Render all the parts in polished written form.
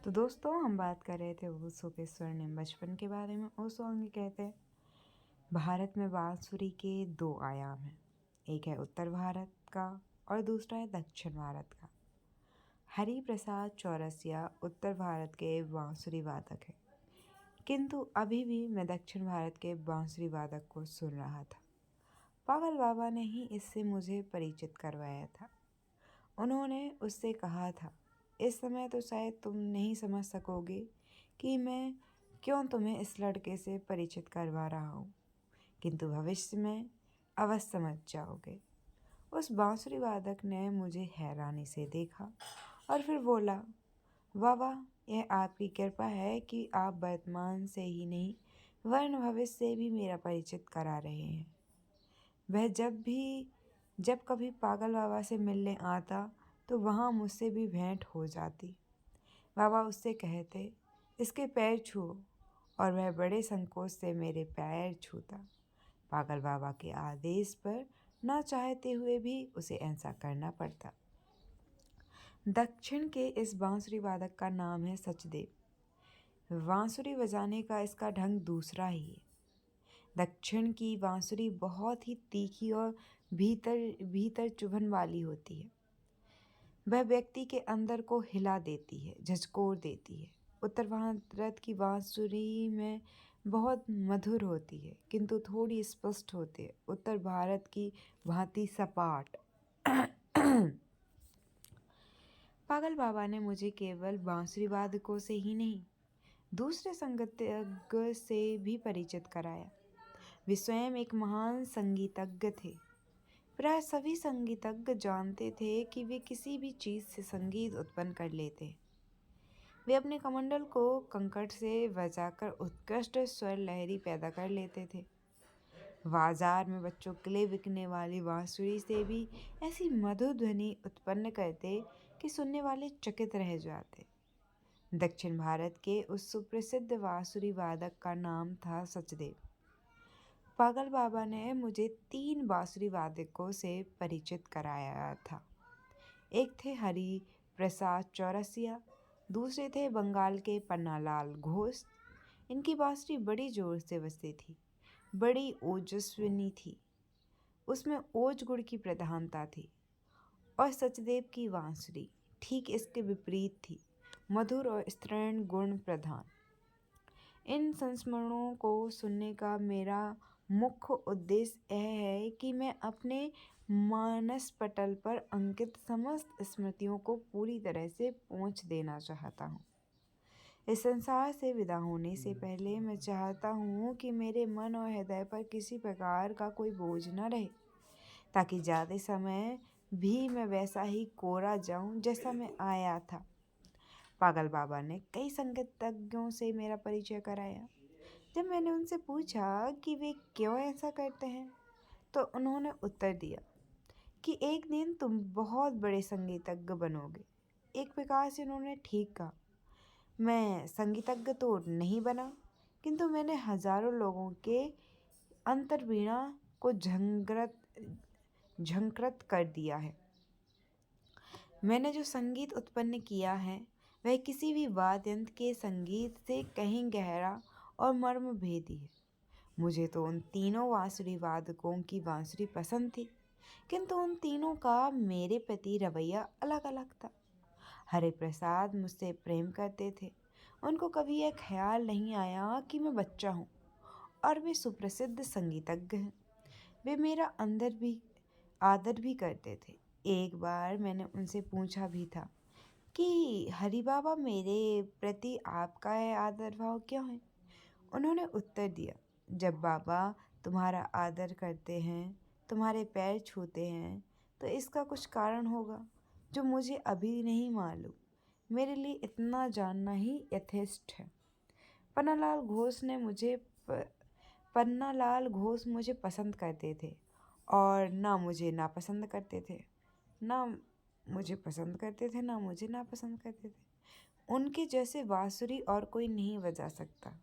तो दोस्तों हम बात कर रहे थे ओशो के स्वर्णिम बचपन के बारे में। ओशो हमें कहते हैं भारत में बांसुरी के दो आयाम हैं। एक है उत्तर भारत का और दूसरा है दक्षिण भारत का। हरि प्रसाद चौरसिया उत्तर भारत के बांसुरी वादक है, किंतु अभी भी मैं दक्षिण भारत के बांसुरी वादक को सुन रहा था। पागल बाबा ने ही इससे मुझे परिचित करवाया था। उन्होंने उससे कहा था, इस समय तो शायद तुम नहीं समझ सकोगे कि मैं क्यों तुम्हें इस लड़के से परिचित करवा रहा हूँ, किंतु भविष्य में अवश्य समझ जाओगे। उस बांसुरी वादक ने मुझे हैरानी से देखा और फिर बोला, बाबा, यह आपकी कृपा है कि आप वर्तमान से ही नहीं वरन भविष्य से भी मेरा परिचित करा रहे हैं। वह जब कभी पागल बाबा से मिलने आता तो वहाँ मुझसे भी भेंट हो जाती। बाबा उससे कहते, इसके पैर छुओ, और वह बड़े संकोच से मेरे पैर छूता। पागल बाबा के आदेश पर न चाहते हुए भी उसे ऐसा करना पड़ता। दक्षिण के इस बांसुरी वादक का नाम है सचदेव। बांसुरी बजाने का इसका ढंग दूसरा ही है। दक्षिण की बांसुरी बहुत ही तीखी और भीतर भीतर चुभन वाली होती है। वह व्यक्ति के अंदर को हिला देती है, झकझोर देती है। उत्तर भारत की बांसुरी में बहुत मधुर होती है, किंतु थोड़ी स्पष्ट होती है। उत्तर भारत की भांति सपाट। पागल बाबा ने मुझे केवल बांसुरी वादकों से ही नहीं, दूसरे संगीतज्ञ से भी परिचित कराया। वे स्वयं एक महान संगीतज्ञ थे। प्राय सभी संगीतज्ञ जानते थे कि वे किसी भी चीज़ से संगीत उत्पन्न कर लेते। वे अपने कमंडल को कंकड़ से बजाकर उत्कृष्ट स्वर लहरी पैदा कर लेते थे। बाजार में बच्चों के लिए बिकने वाली बांसुरी से भी ऐसी मधुर ध्वनि उत्पन्न करते कि सुनने वाले चकित रह जाते। दक्षिण भारत के उस सुप्रसिद्ध बांसुरी वादक का नाम था सचदेव। पागल बाबा ने मुझे 3 बांसुरी वादकों से परिचित कराया था। एक थे हरि प्रसाद चौरसिया, दूसरे थे बंगाल के पन्नालाल घोष। इनकी बांसुरी बड़ी जोर से बजती थी, बड़ी ओजस्विनी थी, उसमें ओज गुण की प्रधानता थी। और सचदेव की बांसुरी ठीक इसके विपरीत थी, मधुर और स्तृण गुण प्रधान। इन संस्मरणों को सुनने का मेरा मुख्य उद्देश्य यह है कि मैं अपने मानस पटल पर अंकित समस्त स्मृतियों को पूरी तरह से पोंछ देना चाहता हूँ। इस संसार से विदा होने से पहले मैं चाहता हूँ कि मेरे मन और हृदय पर किसी प्रकार का कोई बोझ न रहे, ताकि ज़्यादा समय भी मैं वैसा ही कोरा जाऊँ जैसा मैं आया था। पागल बाबा ने कई संगीतज्ञों से मेरा परिचय कराया। जब मैंने उनसे पूछा कि वे क्यों ऐसा करते हैं, तो उन्होंने उत्तर दिया कि एक दिन तुम बहुत बड़े संगीतज्ञ बनोगे। एक प्रकार से उन्होंने ठीक कहा। मैं संगीतज्ञ तो नहीं बना, किंतु मैंने हजारों लोगों के अंतर्वीणा को झंकृत कर दिया है। मैंने जो संगीत उत्पन्न किया है वह किसी भी वाद्य यंत्र के संगीत से कहीं गहरा और मर्मभेदी है। मुझे तो उन तीनों बांसुरी वादकों की बांसुरी पसंद थी, किंतु उन तीनों का मेरे प्रति रवैया अलग अलग था। हरि प्रसाद मुझसे प्रेम करते थे। उनको कभी यह ख्याल नहीं आया कि मैं बच्चा हूँ और वे सुप्रसिद्ध संगीतज्ञ हैं। वे मेरा आदर भी करते थे। एक बार मैंने उनसे पूछा भी था कि हरि बाबा, मेरे प्रति आपका यह आदर भाव क्यों है? उन्होंने उत्तर दिया, जब बाबा तुम्हारा आदर करते हैं, तुम्हारे पैर छूते हैं, तो इसका कुछ कारण होगा जो मुझे अभी नहीं मालूम। मेरे लिए इतना जानना ही यथेष्ट है। पन्नालाल घोष ने मुझे पन्नालाल घोष मुझे पसंद करते थे और ना मुझे नापसंद करते थे। ना मुझे पसंद करते थे, ना मुझे नापसंद करते थे। उनके जैसे बांसुरी और कोई नहीं बजा सकता।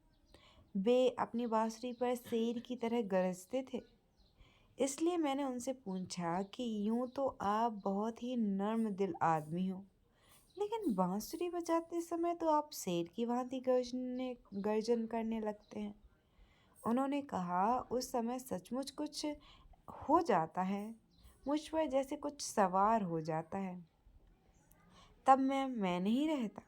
वे अपनी बांसुरी पर शेर की तरह गरजते थे। इसलिए मैंने उनसे पूछा कि यूं तो आप बहुत ही नर्म दिल आदमी हो, लेकिन बांसुरी बजाते समय तो आप शेर की भांति गर्जन करने लगते हैं। उन्होंने कहा, उस समय सचमुच कुछ हो जाता है, मुझ पर जैसे कुछ सवार हो जाता है। तब मैं नहीं रहता,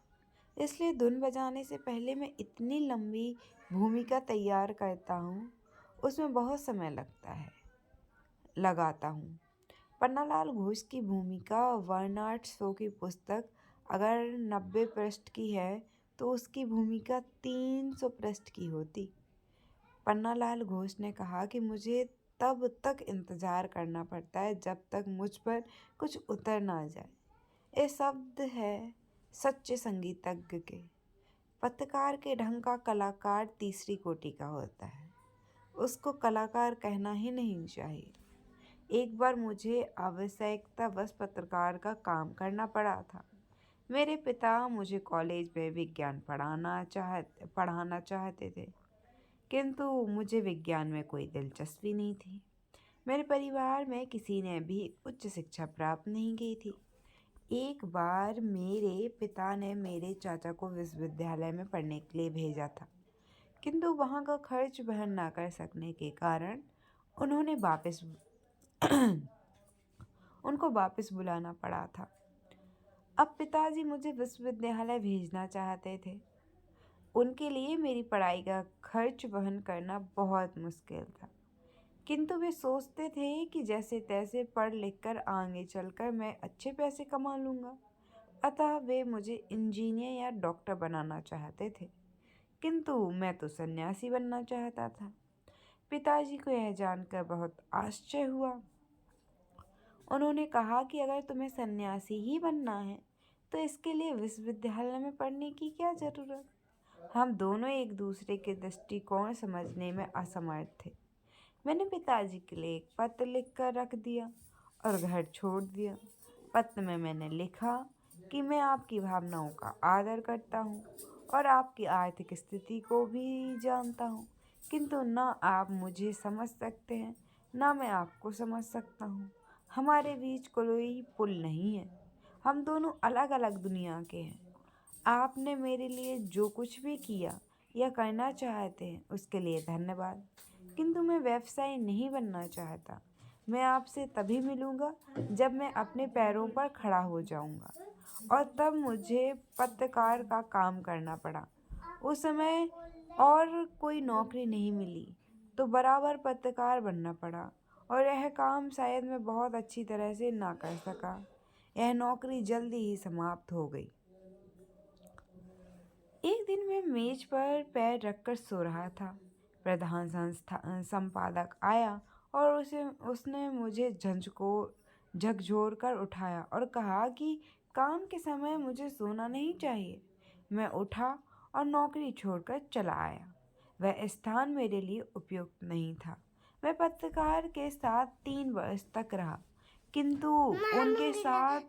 इसलिए धुन बजाने से पहले मैं इतनी लंबी भूमिका तैयार करता हूँ, उसमें बहुत समय लगाता हूँ। पन्नालाल घोष की भूमिका बर्नार्ड शो की पुस्तक अगर 90 पृष्ठ की है तो उसकी भूमिका 300 पृष्ठ की होती। पन्नालाल घोष ने कहा कि मुझे तब तक इंतजार करना पड़ता है जब तक मुझ पर कुछ उतर ना जाए। ये शब्द है सच्चे संगीतज्ञ के। पत्रकार के ढंग का कलाकार तीसरी कोटि का होता है, उसको कलाकार कहना ही नहीं चाहिए। एक बार मुझे आवश्यकतावश पत्रकार का काम करना पड़ा था। मेरे पिता मुझे कॉलेज में विज्ञान पढ़ाना चाहते थे, किंतु मुझे विज्ञान में कोई दिलचस्पी नहीं थी। मेरे परिवार में किसी ने भी उच्च शिक्षा प्राप्त नहीं की थी। एक बार मेरे पिता ने मेरे चाचा को विश्वविद्यालय में पढ़ने के लिए भेजा था, किंतु वहाँ का खर्च वहन न कर सकने के कारण उनको वापस बुलाना पड़ा था। अब पिताजी मुझे विश्वविद्यालय भेजना चाहते थे। उनके लिए मेरी पढ़ाई का खर्च वहन करना बहुत मुश्किल था, किंतु वे सोचते थे कि जैसे तैसे पढ़ लिख कर आगे चलकर मैं अच्छे पैसे कमा लूँगा। अतः वे मुझे इंजीनियर या डॉक्टर बनाना चाहते थे, किंतु मैं तो सन्यासी बनना चाहता था। पिताजी को यह जानकर बहुत आश्चर्य हुआ। उन्होंने कहा कि अगर तुम्हें सन्यासी ही बनना है तो इसके लिए विश्वविद्यालय में पढ़ने की क्या ज़रूरत। हम दोनों एक दूसरे के दृष्टिकोण समझने में असमर्थ थे। मैंने पिताजी के लिए एक पत्र लिखकर रख दिया और घर छोड़ दिया। पत्र में मैंने लिखा कि मैं आपकी भावनाओं का आदर करता हूँ और आपकी आर्थिक स्थिति को भी जानता हूँ, किंतु न आप मुझे समझ सकते हैं न मैं आपको समझ सकता हूँ। हमारे बीच कोई पुल नहीं है, हम दोनों अलग अलग दुनिया के हैं। आपने मेरे लिए जो कुछ भी किया या करना चाहते हैं उसके लिए धन्यवाद, किंतु मैं व्यवसायी नहीं बनना चाहता। मैं आपसे तभी मिलूँगा जब मैं अपने पैरों पर खड़ा हो जाऊँगा, और तब मुझे पत्रकार का काम करना पड़ा। उस समय और कोई नौकरी नहीं मिली तो बराबर पत्रकार बनना पड़ा, और यह काम शायद मैं बहुत अच्छी तरह से ना कर सका। यह नौकरी जल्दी ही समाप्त हो गई। एक दिन मैं मेज पर पैर रखकर सो रहा था। प्रधान संपादक आया और उसने मुझे झकझोर कर उठाया और कहा कि काम के समय मुझे सोना नहीं चाहिए। मैं उठा और नौकरी छोड़कर चला आया। वह स्थान मेरे लिए उपयुक्त नहीं था। मैं पत्रकार के साथ 3 वर्ष तक रहा, किंतु उनके साथ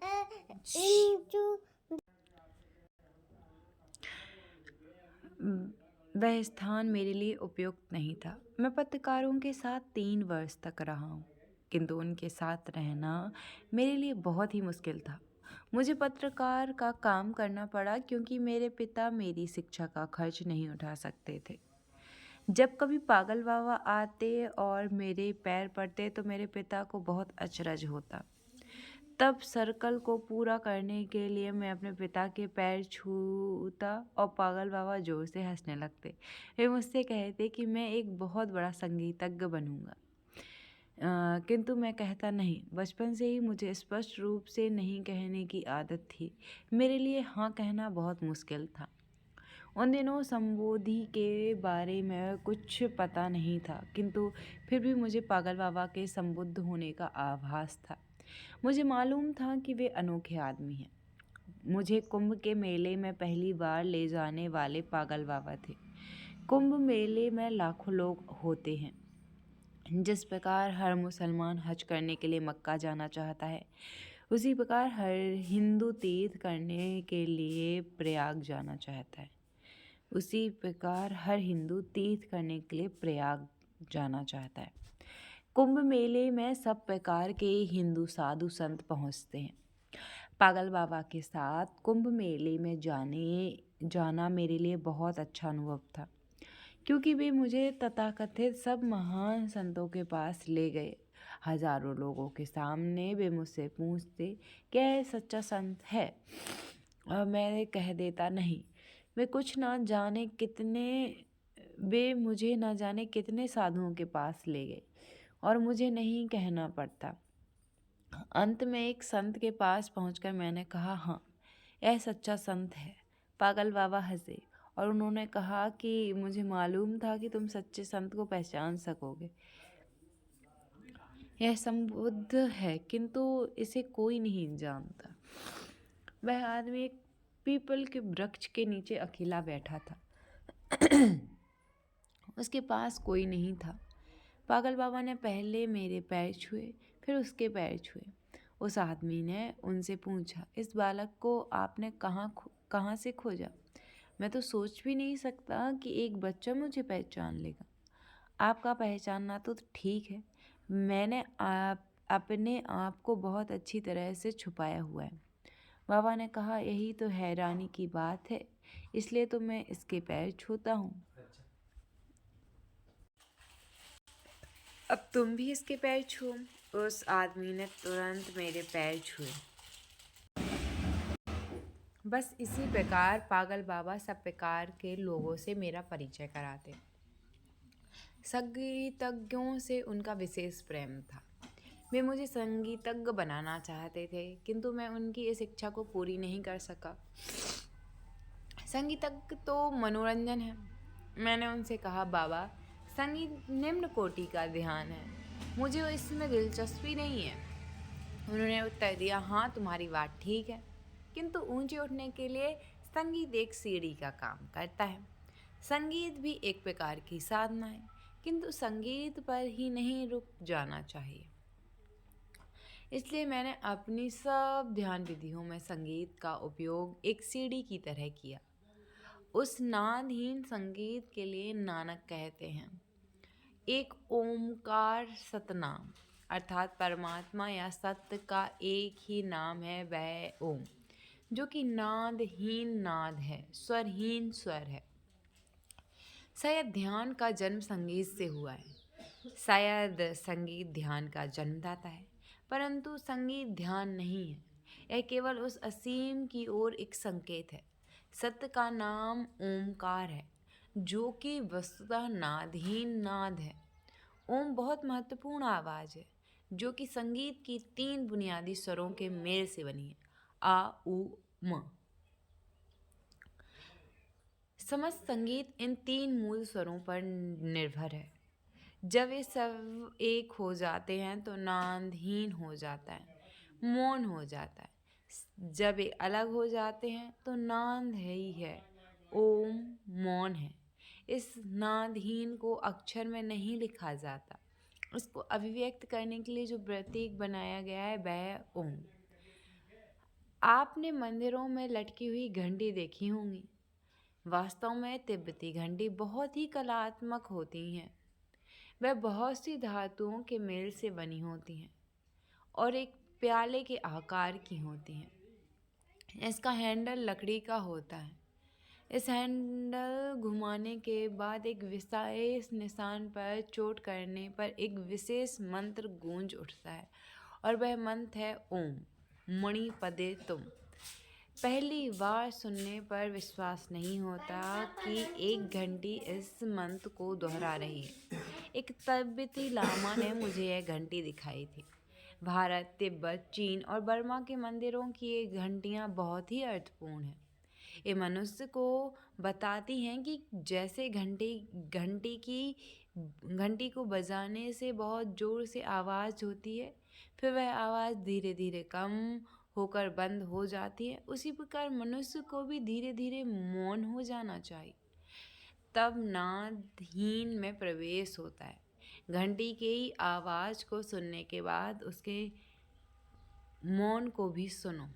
वह स्थान मेरे लिए उपयुक्त नहीं था। मैं पत्रकारों के साथ 3 वर्ष तक रहा हूँ, किंतु उनके साथ रहना मेरे लिए बहुत ही मुश्किल था। मुझे पत्रकार का काम करना पड़ा क्योंकि मेरे पिता मेरी शिक्षा का खर्च नहीं उठा सकते थे। जब कभी पागल बाबा आते और मेरे पैर पड़ते तो मेरे पिता को बहुत अचरज होता। तब सर्कल को पूरा करने के लिए मैं अपने पिता के पैर छूता और पागल बाबा जोर से हंसने लगते। वे मुझसे कहते कि मैं एक बहुत बड़ा संगीतज्ञ बनूंगा, किंतु मैं कहता नहीं। बचपन से ही मुझे स्पष्ट रूप से नहीं कहने की आदत थी। मेरे लिए हाँ कहना बहुत मुश्किल था। उन दिनों संबोधि के बारे में कुछ पता नहीं था, किंतु फिर भी मुझे पागल बाबा के संबुद्ध होने का आभास था। मुझे मालूम था कि वे अनोखे आदमी हैं। मुझे कुंभ के मेले में पहली बार ले जाने वाले पागल बाबा थे। कुंभ मेले में लाखों लोग होते हैं। जिस प्रकार हर मुसलमान हज करने के लिए मक्का जाना चाहता है, उसी प्रकार हर हिंदू तीर्थ करने के लिए प्रयाग जाना चाहता है। उसी प्रकार हर हिंदू तीर्थ करने के लिए प्रयाग जाना चाहता है। कुंभ मेले में सब प्रकार के हिंदू साधु संत पहुंचते हैं। पागल बाबा के साथ कुंभ मेले में जाना मेरे लिए बहुत अच्छा अनुभव था, क्योंकि वे मुझे तथाकथित सब महान संतों के पास ले गए। हजारों लोगों के सामने वे मुझसे पूछते, क्या यह सच्चा संत है? और मैं कह देता, नहीं। वे मुझे न जाने कितने साधुओं के पास ले गए और मुझे नहीं कहना पड़ता। अंत में एक संत के पास पहुंचकर मैंने कहा, हाँ, यह सच्चा संत है। पागल बाबा हंसे और उन्होंने कहा कि मुझे मालूम था कि तुम सच्चे संत को पहचान सकोगे। यह संबुद्ध है, किंतु इसे कोई नहीं जानता। वह आदमी एक पीपल के वृक्ष के नीचे अकेला बैठा था। उसके पास कोई नहीं था। पागल बाबा ने पहले मेरे पैर छुए, फिर उसके पैर छुए। उस आदमी ने उनसे पूछा, इस बालक को आपने कहाँ से खोजा? मैं तो सोच भी नहीं सकता कि एक बच्चा मुझे पहचान लेगा। आपका पहचानना तो ठीक है, मैंने अपने आप को बहुत अच्छी तरह से छुपाया हुआ है। बाबा ने कहा, यही तो हैरानी की बात है, इसलिए तो मैं इसके पैर छूता हूँ। अब तुम भी इसके पैर छुओ। उस आदमी ने तुरंत मेरे पैर छुए। बस इसी प्रकार पागल बाबा सब प्रकार के लोगों से मेरा परिचय कराते। संगीतज्ञों से उनका विशेष प्रेम था। वे मुझे संगीतज्ञ बनाना चाहते थे, किंतु मैं उनकी इस इच्छा को पूरी नहीं कर सका। संगीतज्ञ तो मनोरंजन है। मैंने उनसे कहा, बाबा, संगीत निम्न कोटि का ध्यान है, मुझे इसमें दिलचस्पी नहीं है। उन्होंने उत्तर दिया, हाँ, तुम्हारी बात ठीक है, किंतु ऊंचे उठने के लिए संगीत एक सीढ़ी का काम करता है। संगीत भी एक प्रकार की साधना है, किंतु संगीत पर ही नहीं रुक जाना चाहिए। इसलिए मैंने अपनी सब ध्यान विधियों में संगीत का उपयोग एक सीढ़ी की तरह किया। उस नादहीन संगीत के लिए नानक कहते हैं, एक ओमकार सतनाम, अर्थात परमात्मा या सत्य का एक ही नाम है, वह ओम, जो कि नादहीन नाद है, स्वरहीन स्वर है। शायद ध्यान का जन्म संगीत से हुआ है। शायद संगीत ध्यान का जन्मदाता है, परंतु संगीत ध्यान नहीं है। यह केवल उस असीम की ओर एक संकेत है। सत्य का नाम ओमकार है, जो कि वस्तुतः नादहीन नाद है। ओम बहुत महत्वपूर्ण आवाज़ है, जो कि संगीत की 3 बुनियादी स्वरों के मेल से बनी है, आ, उ, म। समस्त संगीत इन 3 मूल स्वरों पर निर्भर है। जब ये सब एक हो जाते हैं तो नादहीन हो जाता है, मौन हो जाता है। जब ये अलग हो जाते हैं तो नाद है ही है, ओम मौन है। इस नादहीन को अक्षर में नहीं लिखा जाता। इसको अभिव्यक्त करने के लिए जो प्रतीक बनाया गया है वह ओम। आपने मंदिरों में लटकी हुई घंटी देखी होंगी। वास्तव में तिब्बती घंटी बहुत ही कलात्मक होती हैं। वह बहुत सी धातुओं के मेल से बनी होती हैं और एक प्याले के आकार की होती हैं। इसका हैंडल लकड़ी का होता है। इस हैंडल घुमाने के बाद एक विशेष निशान पर चोट करने पर एक विशेष मंत्र गूंज उठता है और वह मंत्र है ओम मणि पदे तुम। पहली बार सुनने पर विश्वास नहीं होता कि एक घंटी इस मंत्र को दोहरा रही है। एक तिब्बती लामा ने मुझे यह घंटी दिखाई थी। भारत, तिब्बत, चीन और बर्मा के मंदिरों की ये घंटियाँ बहुत ही अर्थपूर्ण हैं। ये मनुष्य को बताती हैं कि जैसे घंटी को बजाने से बहुत ज़ोर से आवाज़ होती है, फिर वह आवाज़ धीरे धीरे कम होकर बंद हो जाती है, उसी प्रकार मनुष्य को भी धीरे धीरे मौन हो जाना चाहिए, तब नादहीन में प्रवेश होता है। घंटी की आवाज़ को सुनने के बाद उसके मौन को भी सुनो।